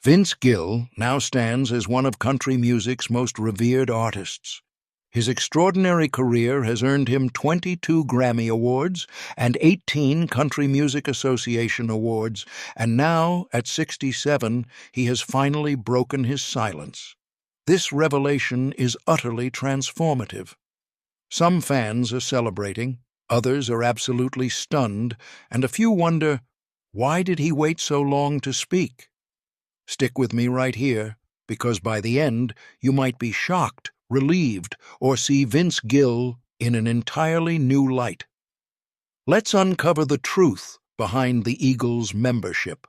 Vince Gill now stands as one of country music's most revered artists. His extraordinary career has earned him 22 Grammy Awards and 18 Country Music Association Awards, and now, at 67, he has finally broken his silence. This revelation is utterly transformative. Some fans are celebrating, others are absolutely stunned, and a few wonder, why did he wait so long to speak? Stick with me right here, because by the end, you might be shocked, relieved, or see Vince Gill in an entirely new light. Let's uncover the truth behind the Eagles' membership.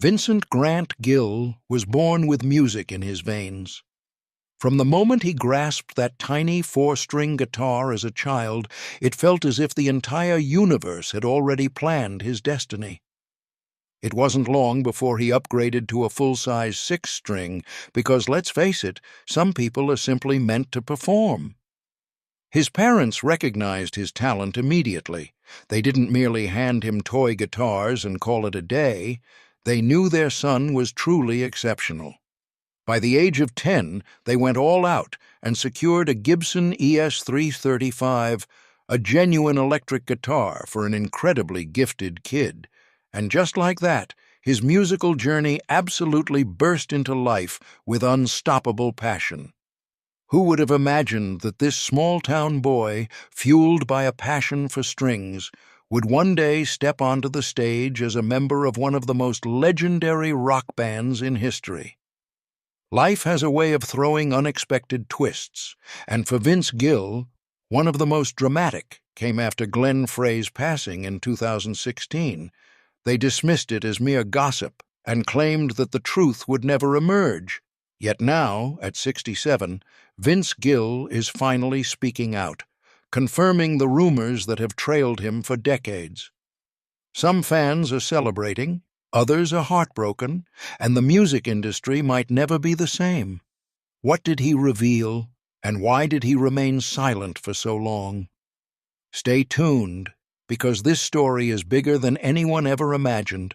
Vincent Grant Gill was born with music in his veins. From the moment he grasped that tiny four-string guitar as a child, it felt as if the entire universe had already planned his destiny. It wasn't long before he upgraded to a full-size six-string because, let's face it, some people are simply meant to perform. His parents recognized his talent immediately. They didn't merely hand him toy guitars and call it a day. They knew their son was truly exceptional. By the age of 10, they went all out and secured a Gibson ES-335, a genuine electric guitar for an incredibly gifted kid. And just like that, his musical journey absolutely burst into life with unstoppable passion. Who would have imagined that this small-town boy, fueled by a passion for strings, would one day step onto the stage as a member of one of the most legendary rock bands in history? Life has a way of throwing unexpected twists, and for Vince Gill, one of the most dramatic came after Glenn Frey's passing in 2016. They dismissed it as mere gossip and claimed that the truth would never emerge. Yet now, at 67, Vince Gill is finally speaking out, confirming the rumors that have trailed him for decades. Some fans are celebrating, others are heartbroken, and the music industry might never be the same. What did he reveal, and why did he remain silent for so long? Stay tuned, because this story is bigger than anyone ever imagined.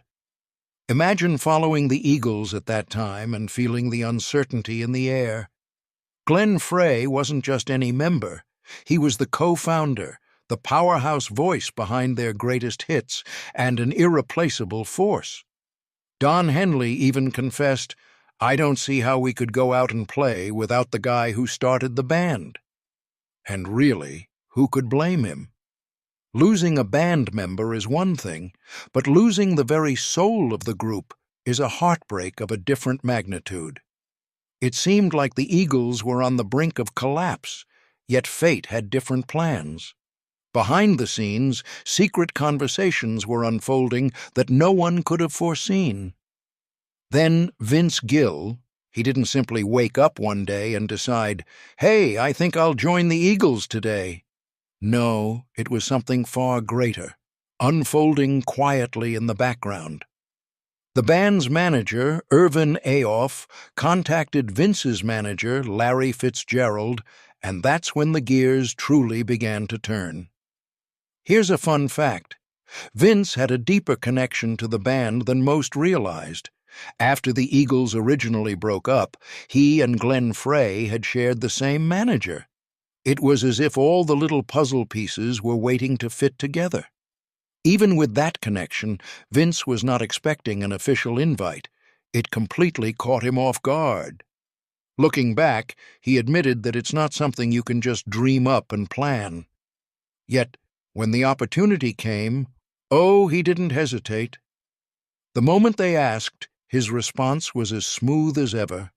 Imagine following the Eagles at that time and feeling the uncertainty in the air. Glenn Frey wasn't just any member. He was the co-founder, the powerhouse voice behind their greatest hits, and an irreplaceable force. Don Henley even confessed, "I don't see how we could go out and play without the guy who started the band." And really, who could blame him? Losing a band member is one thing, but losing the very soul of the group is a heartbreak of a different magnitude. It seemed like the Eagles were on the brink of collapse, yet fate had different plans. Behind the scenes, secret conversations were unfolding that no one could have foreseen. Then Vince Gill, he didn't simply wake up one day and decide, "Hey, I think I'll join the Eagles today." No, it was something far greater, unfolding quietly in the background. The band's manager, Irvin Aoff, contacted Vince's manager, Larry Fitzgerald, and that's when the gears truly began to turn. Here's a fun fact. Vince had a deeper connection to the band than most realized. After the Eagles originally broke up, he and Glenn Frey had shared the same manager. It was as if all the little puzzle pieces were waiting to fit together. Even with that connection, Vince was not expecting an official invite. It completely caught him off guard. Looking back, he admitted that it's not something you can just dream up and plan. Yet, when the opportunity came, he didn't hesitate. The moment they asked, his response was as smooth as ever.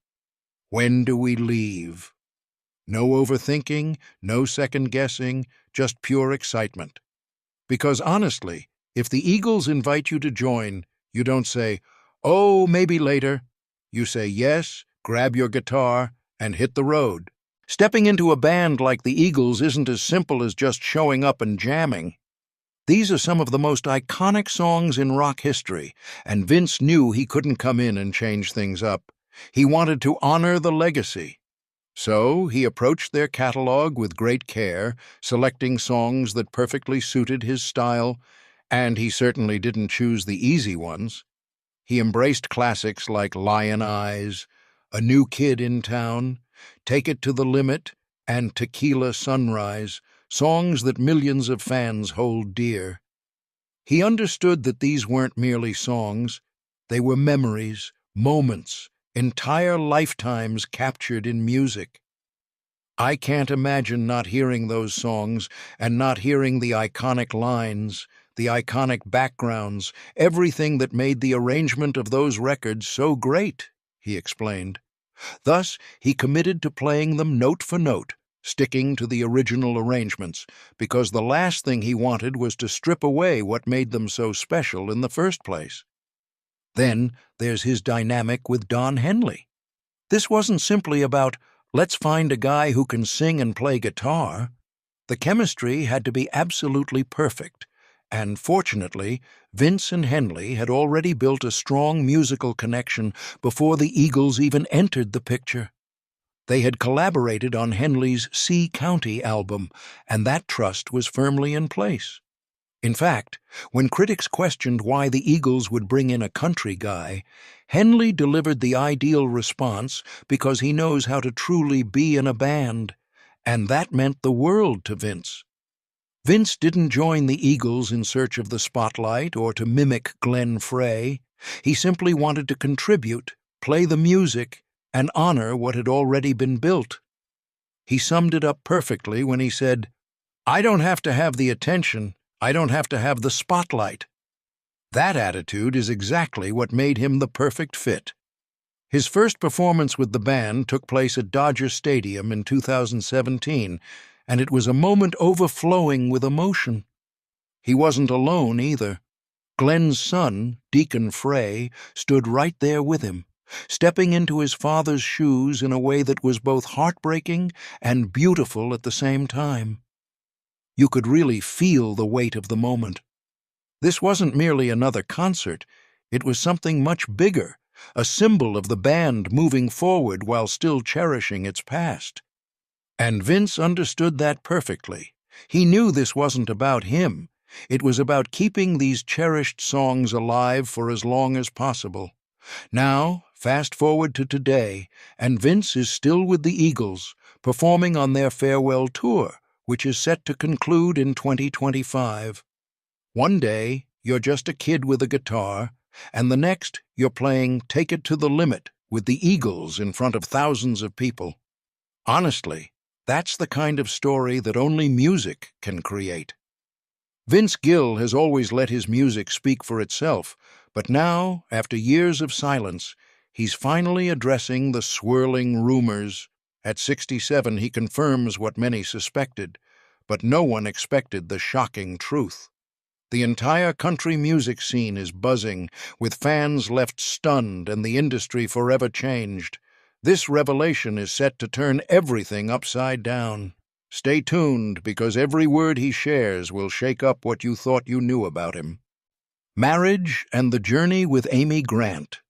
"When do we leave?" No overthinking, no second-guessing, just pure excitement. Because honestly, if the Eagles invite you to join, you don't say, "Oh, maybe later." You say yes, grab your guitar, and hit the road. Stepping into a band like the Eagles isn't as simple as just showing up and jamming. These are some of the most iconic songs in rock history, and Vince knew he couldn't come in and change things up. He wanted to honor the legacy. So he approached their catalog with great care, selecting songs that perfectly suited his style, and he certainly didn't choose the easy ones. He embraced classics like Lion Eyes, A New Kid in Town, Take It to the Limit, and Tequila Sunrise, songs that millions of fans hold dear. He understood that these weren't merely songs, they were memories, moments, entire lifetimes captured in music. I can't imagine not hearing those songs and not hearing the iconic lines, the iconic backgrounds, everything that made the arrangement of those records so great, he explained. Thus, he committed to playing them note for note, sticking to the original arrangements, because the last thing he wanted was to strip away what made them so special in the first place. Then there's his dynamic with Don Henley. This wasn't simply about, let's find a guy who can sing and play guitar. The chemistry had to be absolutely perfect, and fortunately, Vince and Henley had already built a strong musical connection before the Eagles even entered the picture. They had collaborated on Henley's Sea County album, and that trust was firmly in place. In fact, when critics questioned why the Eagles would bring in a country guy, Henley delivered the ideal response because he knows how to truly be in a band, and that meant the world to Vince. Vince didn't join the Eagles in search of the spotlight or to mimic Glenn Frey. He simply wanted to contribute, play the music, and honor what had already been built. He summed it up perfectly when he said, "I don't have to have the attention, I don't have to have the spotlight." That attitude is exactly what made him the perfect fit. His first performance with the band took place at Dodger Stadium in 2017, and it was a moment overflowing with emotion. He wasn't alone either. Glenn's son, Deacon Frey, stood right there with him, stepping into his father's shoes in a way that was both heartbreaking and beautiful at the same time. You could really feel the weight of the moment. This wasn't merely another concert, it was something much bigger, a symbol of the band moving forward while still cherishing its past. And Vince understood that perfectly. He knew this wasn't about him. It was about keeping these cherished songs alive for as long as possible. Now, fast forward to today, and Vince is still with the Eagles, performing on their farewell tour, which is set to conclude in 2025. One day, you're just a kid with a guitar, and the next, you're playing Take It to the Limit with the Eagles in front of thousands of people. Honestly, that's the kind of story that only music can create. Vince Gill has always let his music speak for itself, but now, after years of silence, he's finally addressing the swirling rumors. At 67, he confirms what many suspected, but no one expected the shocking truth. The entire country music scene is buzzing, with fans left stunned and the industry forever changed. This revelation is set to turn everything upside down. Stay tuned, because every word he shares will shake up what you thought you knew about him. Marriage and the journey with Amy Grant.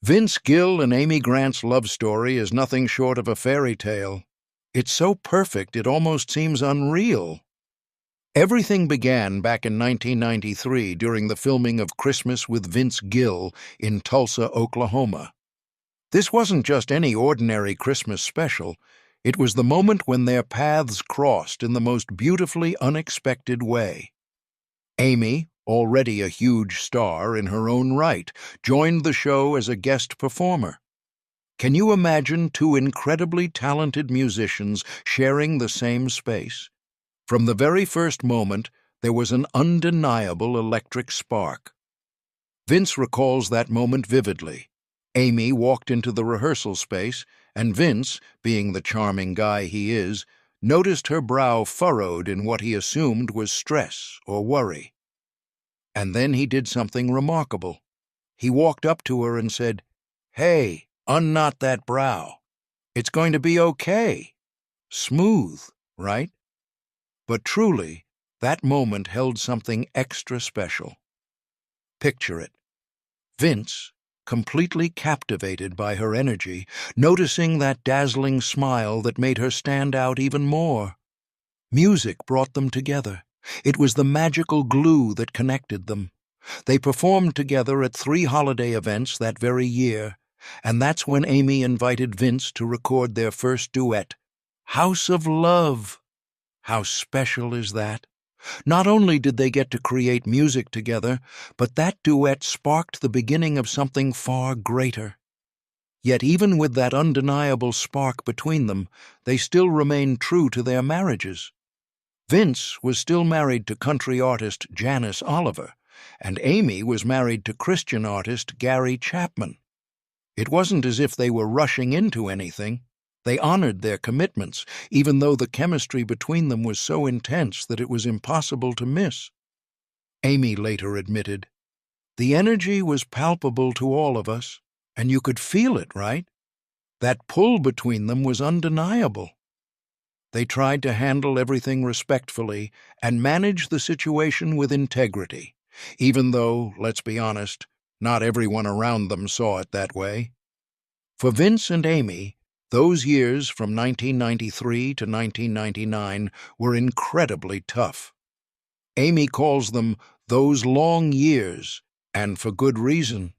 Vince Gill and Amy Grant's love story is nothing short of a fairy tale. It's so perfect it almost seems unreal. Everything began back in 1993 during the filming of Christmas with Vince Gill in Tulsa, Oklahoma. This wasn't just any ordinary Christmas special. It was the moment when their paths crossed in the most beautifully unexpected way. Amy, already a huge star in her own right, joined the show as a guest performer. Can you imagine two incredibly talented musicians sharing the same space? From the very first moment, there was an undeniable electric spark. Vince recalls that moment vividly. Amy walked into the rehearsal space, and Vince, being the charming guy he is, noticed her brow furrowed in what he assumed was stress or worry. And then he did something remarkable. He walked up to her and said, "Hey, unknot that brow. It's going to be okay." Smooth, right? But truly, that moment held something extra special. Picture it. Vince, completely captivated by her energy, noticing that dazzling smile that made her stand out even more. Music brought them together. It was the magical glue that connected them. They performed together at 3 holiday events that very year, and that's when Amy invited Vince to record their first duet, House of Love. How special is that? Not only did they get to create music together, but that duet sparked the beginning of something far greater. Yet even with that undeniable spark between them, they still remained true to their marriages. Vince was still married to country artist Janice Oliver, and Amy was married to Christian artist Gary Chapman. It wasn't as if they were rushing into anything. They honored their commitments, even though the chemistry between them was so intense that it was impossible to miss. Amy later admitted, "The energy was palpable to all of us, and you could feel it, right? That pull between them was undeniable." They tried to handle everything respectfully and manage the situation with integrity, even though, let's be honest, not everyone around them saw it that way. For Vince and Amy, those years from 1993 to 1999 were incredibly tough. Amy calls them those long years, and for good reason.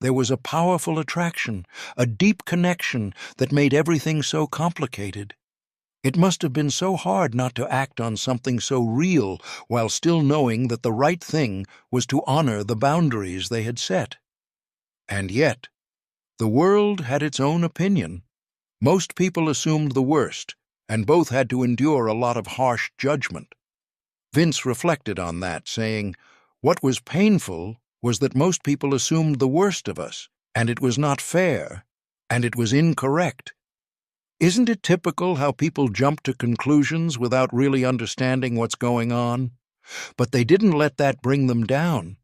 There was a powerful attraction, a deep connection that made everything so complicated. It must have been so hard not to act on something so real while still knowing that the right thing was to honor the boundaries they had set. And yet, the world had its own opinion. Most people assumed the worst, and both had to endure a lot of harsh judgment. Vince reflected on that, saying, "What was painful was that most people assumed the worst of us, and it was not fair, and it was incorrect. Isn't it typical how people jump to conclusions without really understanding what's going on? But they didn't let that bring them down.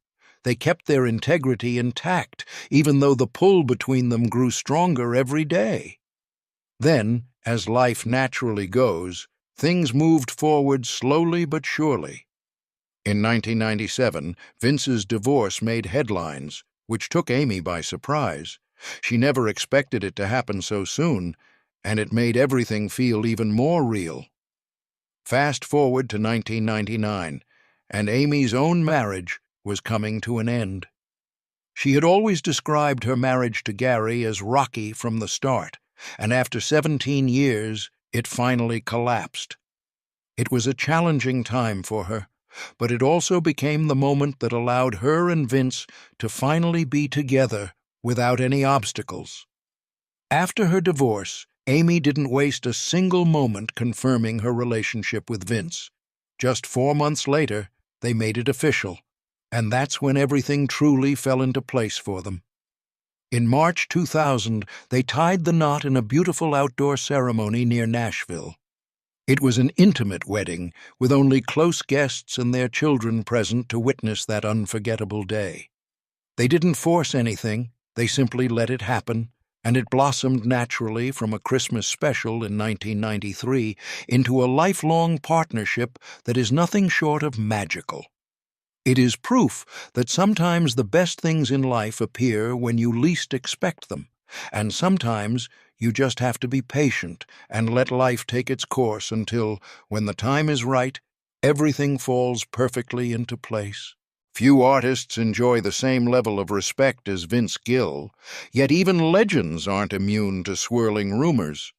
They kept their integrity intact, even though the pull between them grew stronger every day. Then, as life naturally goes, things moved forward slowly but surely. In 1997, Vince's divorce made headlines, which took Amy by surprise. She never expected it to happen so soon, and it made everything feel even more real. Fast forward to 1999, and Amy's own marriage was coming to an end. She had always described her marriage to Gary as rocky from the start, and after 17 years, it finally collapsed. It was a challenging time for her, but it also became the moment that allowed her and Vince to finally be together without any obstacles. After her divorce, Amy didn't waste a single moment confirming her relationship with Vince. Just 4 months later, they made it official, and that's when everything truly fell into place for them. In March 2000, they tied the knot in a beautiful outdoor ceremony near Nashville. It was an intimate wedding, with only close guests and their children present to witness that unforgettable day. They didn't force anything, they simply let it happen, and it blossomed naturally from a Christmas special in 1993 into a lifelong partnership that is nothing short of magical. It is proof that sometimes the best things in life appear when you least expect them, and sometimes you just have to be patient and let life take its course until, when the time is right, everything falls perfectly into place. Few artists enjoy the same level of respect as Vince Gill, yet even legends aren't immune to swirling rumors.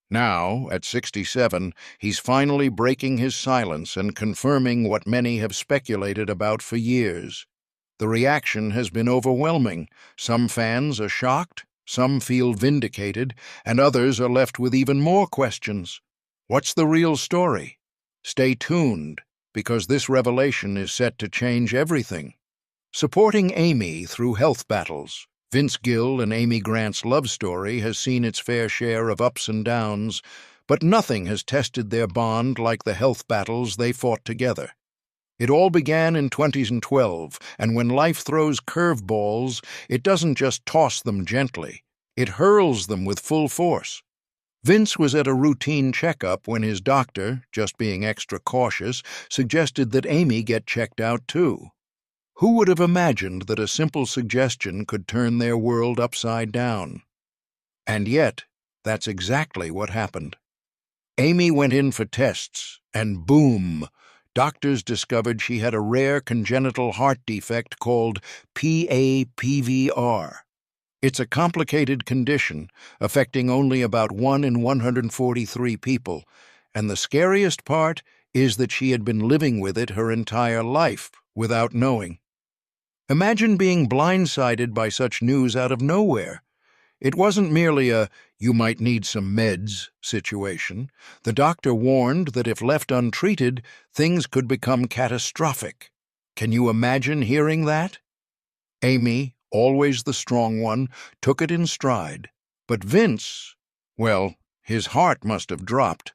Now, at 67, he's finally breaking his silence and confirming what many have speculated about for years. The reaction has been overwhelming. Some fans are shocked, some feel vindicated, and others are left with even more questions. What's the real story? Stay tuned, because this revelation is set to change everything. Supporting Amy through health battles, Vince Gill and Amy Grant's love story has seen its fair share of ups and downs, but nothing has tested their bond like the health battles they fought together. It all began in 2012, and when life throws curveballs, it doesn't just toss them gently, it hurls them with full force. Vince was at a routine checkup when his doctor, just being extra cautious, suggested that Amy get checked out too. Who would have imagined that a simple suggestion could turn their world upside down? And yet, that's exactly what happened. Amy went in for tests, and boom, doctors discovered she had a rare congenital heart defect called PAPVR. It's a complicated condition affecting only about 1 in 143 people, and the scariest part is that she had been living with it her entire life without knowing. Imagine being blindsided by such news out of nowhere. It wasn't merely a "you might need some meds" situation. The doctor warned that if left untreated, things could become catastrophic. Can you imagine hearing that? Amy, always the strong one, took it in stride. But Vince, well, his heart must have dropped.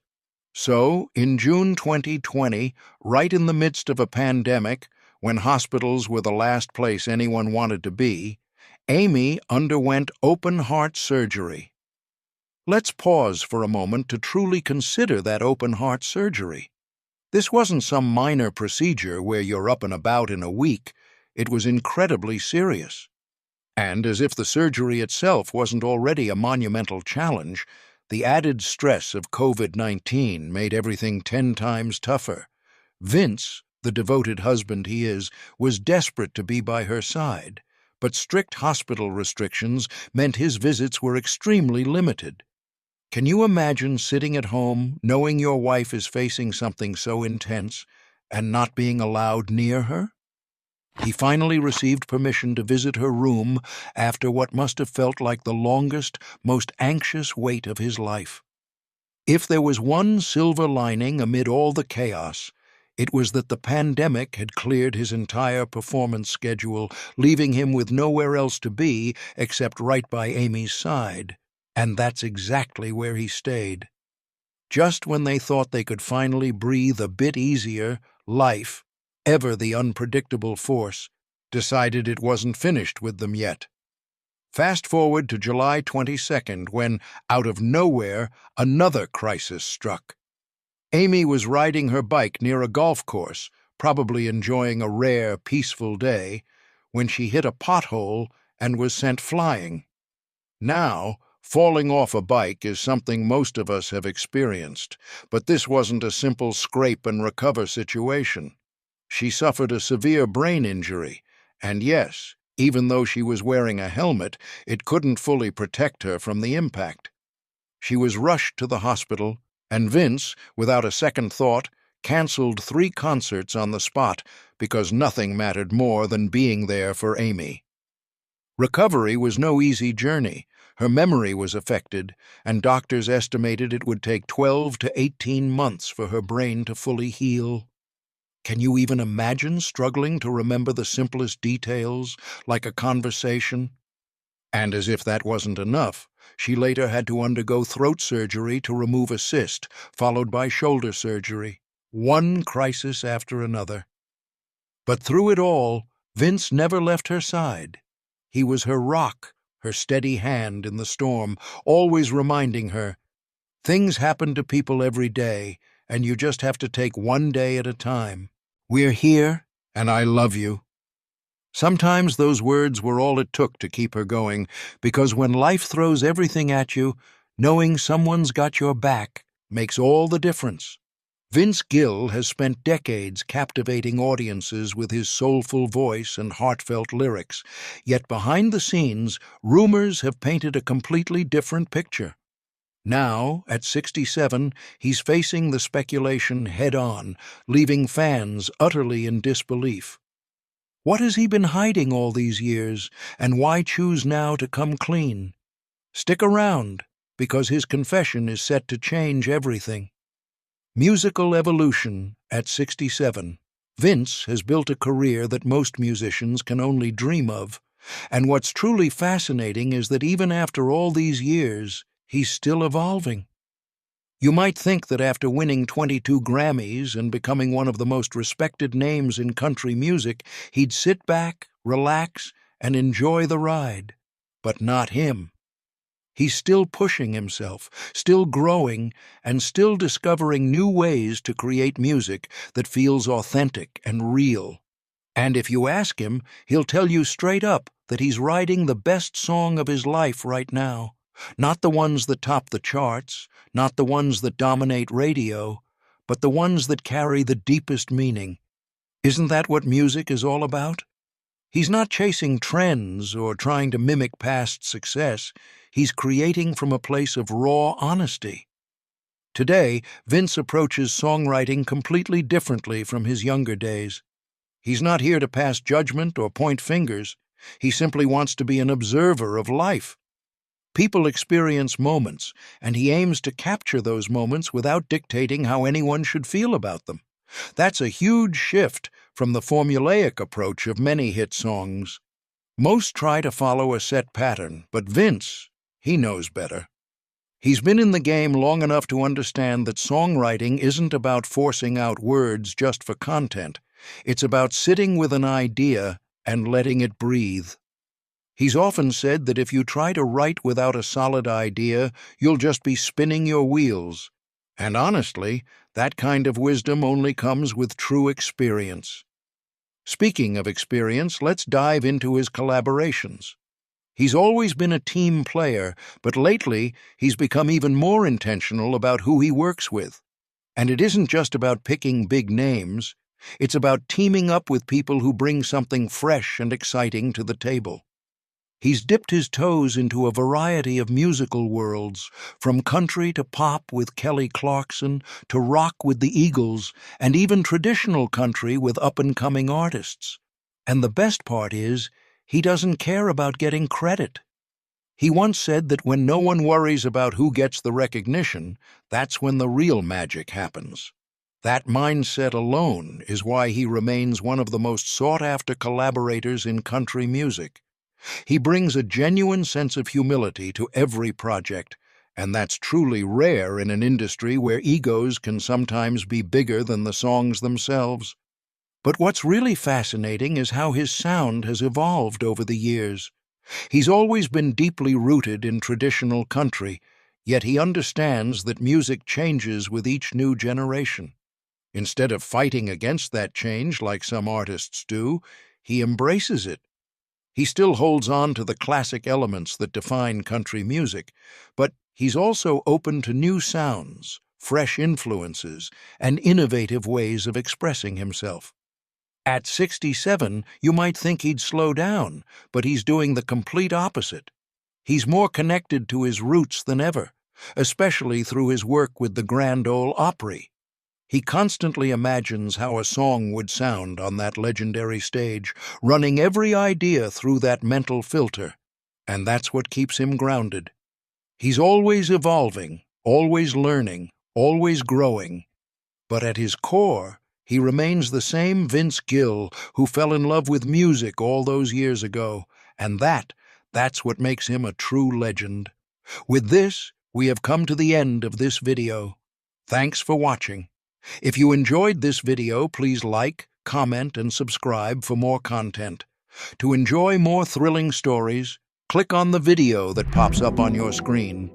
So, in June 2020, right in the midst of a pandemic, when hospitals were the last place anyone wanted to be, Amy underwent open-heart surgery. Let's pause for a moment to truly consider that open-heart surgery. This wasn't some minor procedure where you're up and about in a week. It was incredibly serious. And as if the surgery itself wasn't already a monumental challenge, the added stress of COVID-19 made everything 10 times tougher. Vince, the devoted husband he is, was desperate to be by her side, but strict hospital restrictions meant his visits were extremely limited. Can you imagine sitting at home, knowing your wife is facing something so intense, and not being allowed near her? He finally received permission to visit her room after what must have felt like the longest, most anxious wait of his life. If there was one silver lining amid all the chaos, it was that the pandemic had cleared his entire performance schedule, leaving him with nowhere else to be except right by Amy's side. And that's exactly where he stayed. Just when they thought they could finally breathe a bit easier, life, ever the unpredictable force, decided it wasn't finished with them yet. Fast forward to July 22nd, when, out of nowhere, another crisis struck. Amy was riding her bike near a golf course, probably enjoying a rare, peaceful day, when she hit a pothole and was sent flying. Now, falling off a bike is something most of us have experienced, but this wasn't a simple scrape and recover situation. She suffered a severe brain injury, and yes, even though she was wearing a helmet, it couldn't fully protect her from the impact. She was rushed to the hospital, and Vince, without a second thought, canceled 3 concerts on the spot because nothing mattered more than being there for Amy. Recovery was no easy journey. Her memory was affected, and doctors estimated it would take 12 to 18 months for her brain to fully heal. Can you even imagine struggling to remember the simplest details, like a conversation? And as if that wasn't enough, she later had to undergo throat surgery to remove a cyst, followed by shoulder surgery. One crisis after another. But through it all, Vince never left her side. He was her rock, her steady hand in the storm, always reminding her, things happen to people every day, and you just have to take one day at a time. We're here, and I love you. Sometimes those words were all it took to keep her going, because when life throws everything at you, knowing someone's got your back makes all the difference. Vince Gill has spent decades captivating audiences with his soulful voice and heartfelt lyrics, yet behind the scenes, rumors have painted a completely different picture. Now, at 67, he's facing the speculation head-on, leaving fans utterly in disbelief. What has he been hiding all these years, and why choose now to come clean? Stick around, because his confession is set to change everything. Musical evolution at 67. Vince has built a career that most musicians can only dream of, and what's truly fascinating is that even after all these years, he's still evolving. You might think that after winning 22 Grammys and becoming one of the most respected names in country music, he'd sit back, relax, and enjoy the ride. But not him. He's still pushing himself, still growing, and still discovering new ways to create music that feels authentic and real. And if you ask him, he'll tell you straight up that he's writing the best song of his life right now. Not the ones that top the charts, not the ones that dominate radio, but the ones that carry the deepest meaning. Isn't that what music is all about? He's not chasing trends or trying to mimic past success. He's creating from a place of raw honesty. Today, Vince approaches songwriting completely differently from his younger days. He's not here to pass judgment or point fingers. He simply wants to be an observer of life. People experience moments, and he aims to capture those moments without dictating how anyone should feel about them. That's a huge shift from the formulaic approach of many hit songs. Most try to follow a set pattern, but Vince, he knows better. He's been in the game long enough to understand that songwriting isn't about forcing out words just for content. It's about sitting with an idea and letting it breathe. He's often said that if you try to write without a solid idea, you'll just be spinning your wheels. And honestly, that kind of wisdom only comes with true experience. Speaking of experience, let's dive into his collaborations. He's always been a team player, but lately he's become even more intentional about who he works with. And it isn't just about picking big names. It's about teaming up with people who bring something fresh and exciting to the table. He's dipped his toes into a variety of musical worlds, from country to pop with Kelly Clarkson, to rock with the Eagles, and even traditional country with up-and-coming artists. And the best part is, he doesn't care about getting credit. He once said that when no one worries about who gets the recognition, that's when the real magic happens. That mindset alone is why he remains one of the most sought-after collaborators in country music. He brings a genuine sense of humility to every project, and that's truly rare in an industry where egos can sometimes be bigger than the songs themselves. But what's really fascinating is how his sound has evolved over the years. He's always been deeply rooted in traditional country, yet he understands that music changes with each new generation. Instead of fighting against that change like some artists do, he embraces it. He still holds on to the classic elements that define country music, but he's also open to new sounds, fresh influences, and innovative ways of expressing himself. At 67, you might think he'd slow down, but he's doing the complete opposite. He's more connected to his roots than ever, especially through his work with the Grand Ole Opry. He constantly imagines how a song would sound on that legendary stage, running every idea through that mental filter. And that's what keeps him grounded. He's always evolving, always learning, always growing. But at his core, he remains the same Vince Gill who fell in love with music all those years ago. And that's what makes him a true legend. With this, we have come to the end of this video. Thanks for watching. If you enjoyed this video, please like, comment, and subscribe for more content. To enjoy more thrilling stories, click on the video that pops up on your screen.